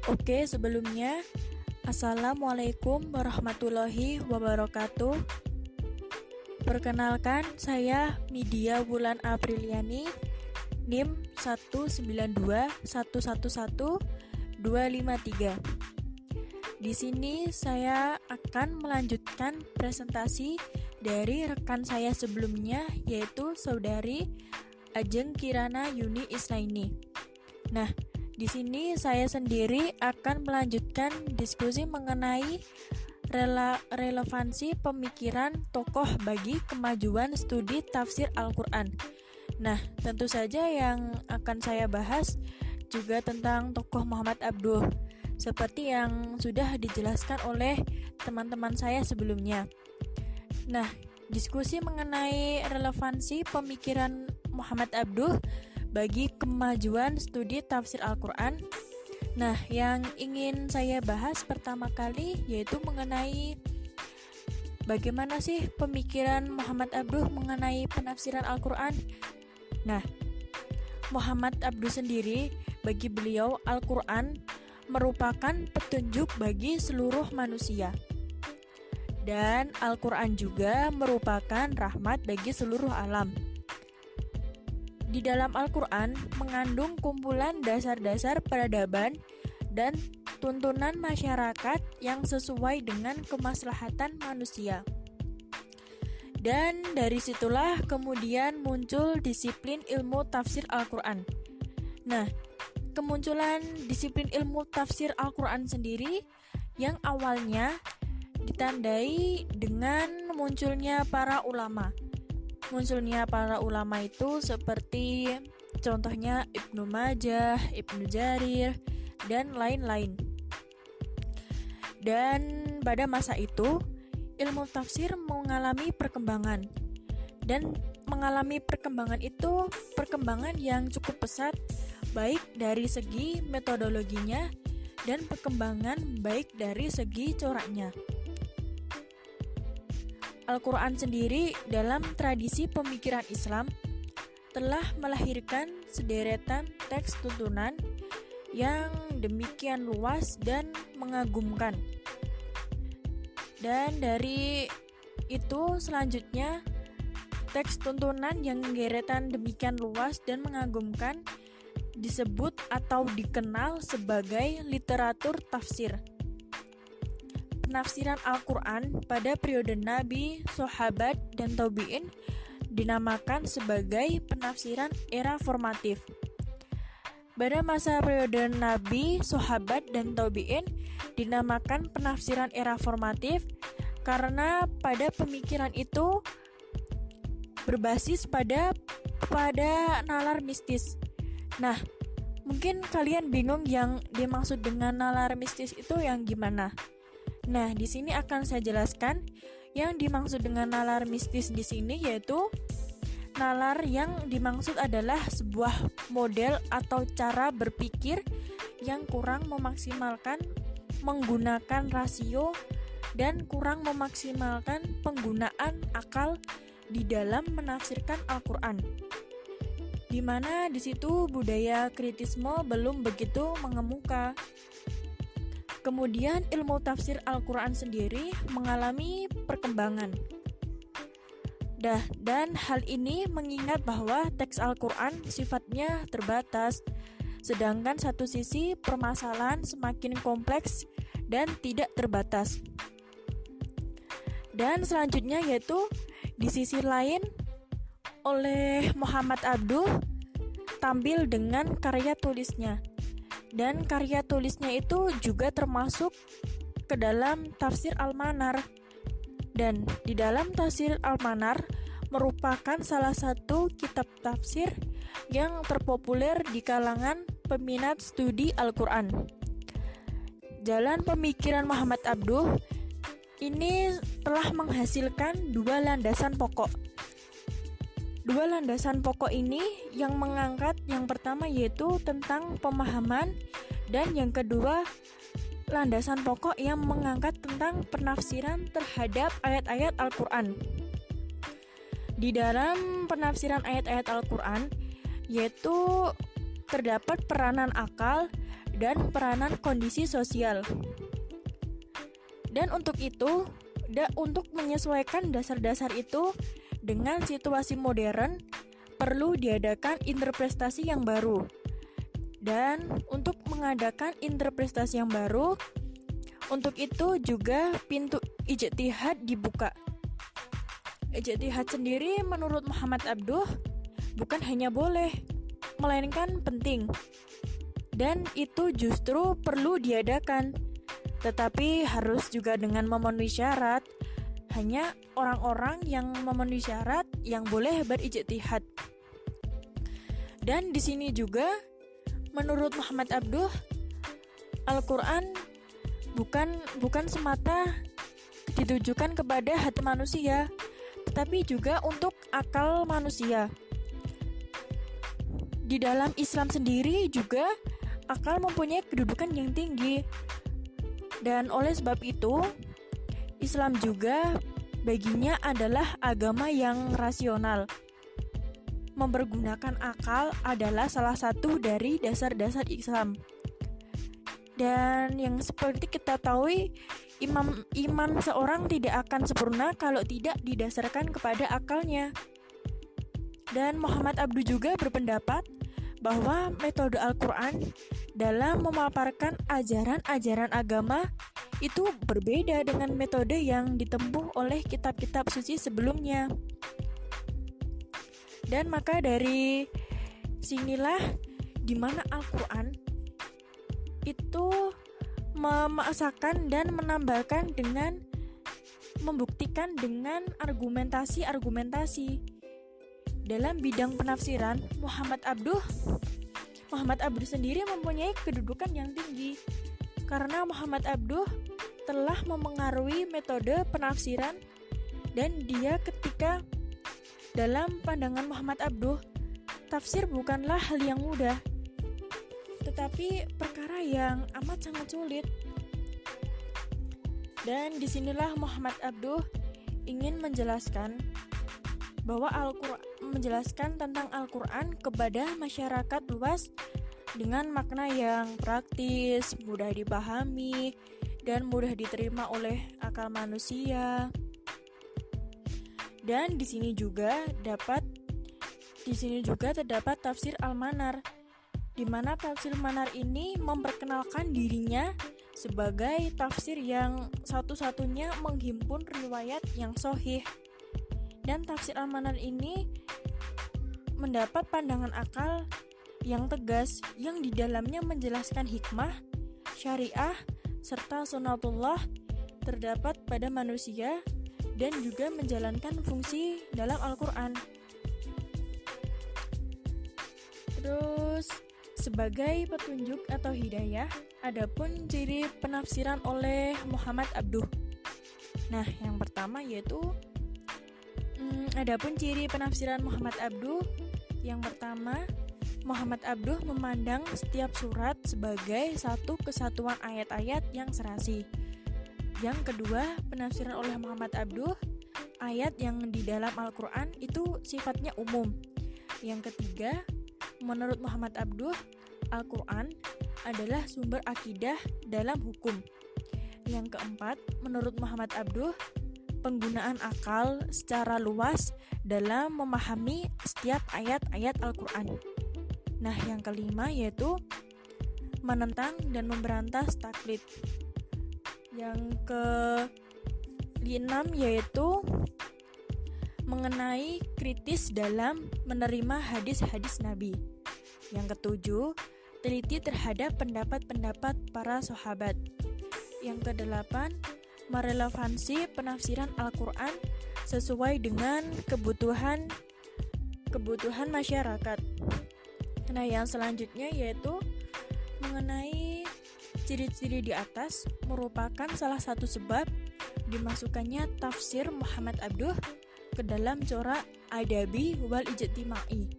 Oke, sebelumnya, Assalamualaikum warahmatullahi wabarakatuh. Perkenalkan, saya Midia Wulan Apriliani, NIM 192111253. Di sini saya akan melanjutkan presentasi dari rekan saya sebelumnya, yaitu Saudari Ajeng Kirana Yuni Islaini. Nah, di sini saya sendiri akan melanjutkan diskusi mengenai relevansi pemikiran tokoh bagi kemajuan studi tafsir Al-Quran. Nah, tentu saja yang akan saya bahas juga tentang tokoh Muhammad Abduh, seperti yang sudah dijelaskan oleh teman-teman saya sebelumnya. Nah, diskusi mengenai relevansi pemikiran Muhammad Abduh bagi kemajuan studi tafsir Al-Quran. Nah, yang ingin saya bahas pertama kali yaitu mengenai bagaimana sih pemikiran Muhammad Abduh mengenai penafsiran Al-Quran. Nah, Muhammad Abduh sendiri, bagi beliau Al-Quran merupakan petunjuk bagi seluruh manusia. Dan Al-Quran juga merupakan rahmat bagi seluruh alam. Di dalam Al-Quran mengandung kumpulan dasar-dasar peradaban dan tuntunan masyarakat yang sesuai dengan kemaslahatan manusia. Dan dari situlah kemudian muncul disiplin ilmu tafsir Al-Quran. Nah, kemunculan disiplin ilmu tafsir Al-Quran sendiri yang awalnya ditandai dengan munculnya para ulama. Munculnya para ulama itu seperti contohnya Ibnu Majah, Ibnu Jarir, dan lain-lain. Dan pada masa itu, ilmu tafsir mengalami perkembangan. Dan mengalami perkembangan itu perkembangan yang cukup pesat, baik dari segi metodologinya dan perkembangan baik dari segi coraknya. Al-Quran sendiri dalam tradisi pemikiran Islam telah melahirkan sederetan teks tuntunan yang demikian luas dan mengagumkan. Dan dari itu selanjutnya teks tuntunan yang deretan demikian luas dan mengagumkan disebut atau dikenal sebagai literatur tafsir. Penafsiran Al-Quran pada periode Nabi, Sahabat, dan Tabi'in dinamakan sebagai penafsiran era formatif. Pada masa periode Nabi, Sahabat, dan Tabi'in dinamakan penafsiran era formatif karena pada pemikiran itu berbasis pada nalar mistis. Nah, mungkin kalian bingung yang dimaksud dengan nalar mistis itu yang gimana? Nah, di sini akan saya jelaskan yang dimaksud dengan nalar mistis di sini yaitu nalar yang dimaksud adalah sebuah model atau cara berpikir yang kurang memaksimalkan menggunakan rasio dan kurang memaksimalkan penggunaan akal di dalam menafsirkan Al-Quran. Di mana di situ budaya kritisme belum begitu mengemuka. Kemudian ilmu tafsir Al-Quran sendiri mengalami perkembangan. Dan hal ini mengingat bahwa teks Al-Quran sifatnya terbatas, sedangkan satu sisi permasalahan semakin kompleks dan tidak terbatas. Dan selanjutnya yaitu di sisi lain oleh Muhammad Abduh tampil dengan karya tulisnya. Dan karya tulisnya itu juga termasuk ke dalam tafsir Al-Manar. Dan di dalam tafsir Al-Manar merupakan salah satu kitab tafsir yang terpopuler di kalangan peminat studi Al-Quran. Jalan pemikiran Muhammad Abduh ini telah menghasilkan dua landasan pokok. Dua landasan pokok ini yang mengangkat yang pertama yaitu tentang pemahaman dan yang kedua landasan pokok yang mengangkat tentang penafsiran terhadap ayat-ayat Al-Quran. Di dalam penafsiran ayat-ayat Al-Quran yaitu terdapat peranan akal dan peranan kondisi sosial. Dan untuk itu, untuk menyesuaikan dasar-dasar itu dengan situasi modern, perlu diadakan interpretasi yang baru. Dan untuk mengadakan interpretasi yang baru, untuk itu juga pintu ijtihad dibuka. Ijtihad sendiri menurut Muhammad Abduh bukan hanya boleh, melainkan penting. Dan itu justru perlu diadakan, tetapi harus juga dengan memenuhi syarat. Hanya orang-orang yang memenuhi syarat yang boleh berijtihad. Dan di sini juga menurut Muhammad Abduh, Al-Quran bukan semata ditujukan kepada hati manusia, tetapi juga untuk akal manusia. Di dalam Islam sendiri juga akal mempunyai kedudukan yang tinggi. Dan oleh sebab itu, Islam juga baginya adalah agama yang rasional. Mempergunakan akal adalah salah satu dari dasar-dasar Islam. Dan yang seperti kita tahu, iman seorang tidak akan sempurna kalau tidak didasarkan kepada akalnya. Dan Muhammad Abduh juga berpendapat bahwa metode Al-Quran dalam memaparkan ajaran-ajaran agama itu berbeda dengan metode yang ditempuh oleh kitab-kitab suci sebelumnya. Dan maka dari sinilah di mana Al-Quran itu memaksakan dan menambahkan dengan membuktikan dengan argumentasi-argumentasi. Dalam bidang penafsiran, Muhammad Abduh sendiri mempunyai kedudukan yang tinggi karena Muhammad Abduh telah memengaruhi metode penafsiran, dan dia ketika dalam pandangan Muhammad Abduh, tafsir bukanlah hal yang mudah, tetapi perkara yang amat sangat sulit. Dan disinilah Muhammad Abduh ingin menjelaskan bahwa menjelaskan tentang Al-Quran kepada masyarakat luas dengan makna yang praktis, mudah dipahami, dan mudah diterima oleh akal manusia. Dan di sini juga terdapat tafsir Al-Manar, di mana tafsir Manar ini memperkenalkan dirinya sebagai tafsir yang satu-satunya menghimpun riwayat yang sahih. Dan tafsir Al-Manar ini mendapat pandangan akal yang tegas yang di dalamnya menjelaskan hikmah, syariah, serta sunatullah terdapat pada manusia dan juga menjalankan fungsi dalam Al-Quran. Terus sebagai petunjuk atau hidayah, adapun ciri penafsiran oleh Muhammad Abduh. Nah, yang pertama yaitu adapun ciri penafsiran Muhammad Abduh, yang pertama, Muhammad Abduh memandang setiap surat sebagai satu kesatuan ayat-ayat yang serasi. Yang kedua, penafsiran oleh Muhammad Abduh, ayat yang di dalam Al-Quran itu sifatnya umum. Yang ketiga, menurut Muhammad Abduh, Al-Quran adalah sumber akidah dalam hukum. Yang keempat, menurut Muhammad Abduh, penggunaan akal secara luas dalam memahami setiap ayat-ayat Al-Quran. Nah, yang kelima yaitu menentang dan memberantas taklid. Yang keenam yaitu mengenai kritis dalam menerima hadis-hadis Nabi. Yang ketujuh, teliti terhadap pendapat-pendapat para sahabat. Yang kedelapan, merelevansi penafsiran Al-Quran sesuai dengan kebutuhan masyarakat. Nah, yang selanjutnya yaitu mengenai ciri-ciri di atas merupakan salah satu sebab dimasukkannya tafsir Muhammad Abduh ke dalam corak adabi wal ijtimai.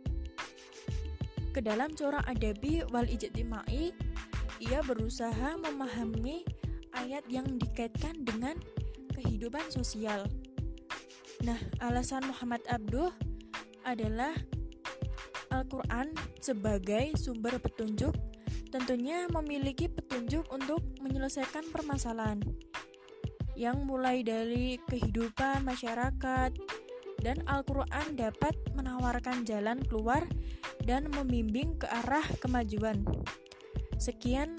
Ke dalam corak adabi wal ijtimai, ia berusaha memahami ayat yang dikaitkan dengan kehidupan sosial. Nah, alasan Muhammad Abduh adalah Al-Quran sebagai sumber petunjuk tentunya memiliki petunjuk untuk menyelesaikan permasalahan yang mulai dari kehidupan masyarakat, dan Al-Quran dapat menawarkan jalan keluar dan membimbing ke arah kemajuan. Sekian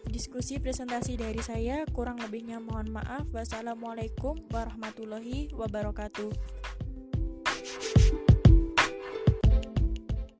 diskusi presentasi dari saya, kurang lebihnya mohon maaf. Wassalamualaikum warahmatullahi wabarakatuh.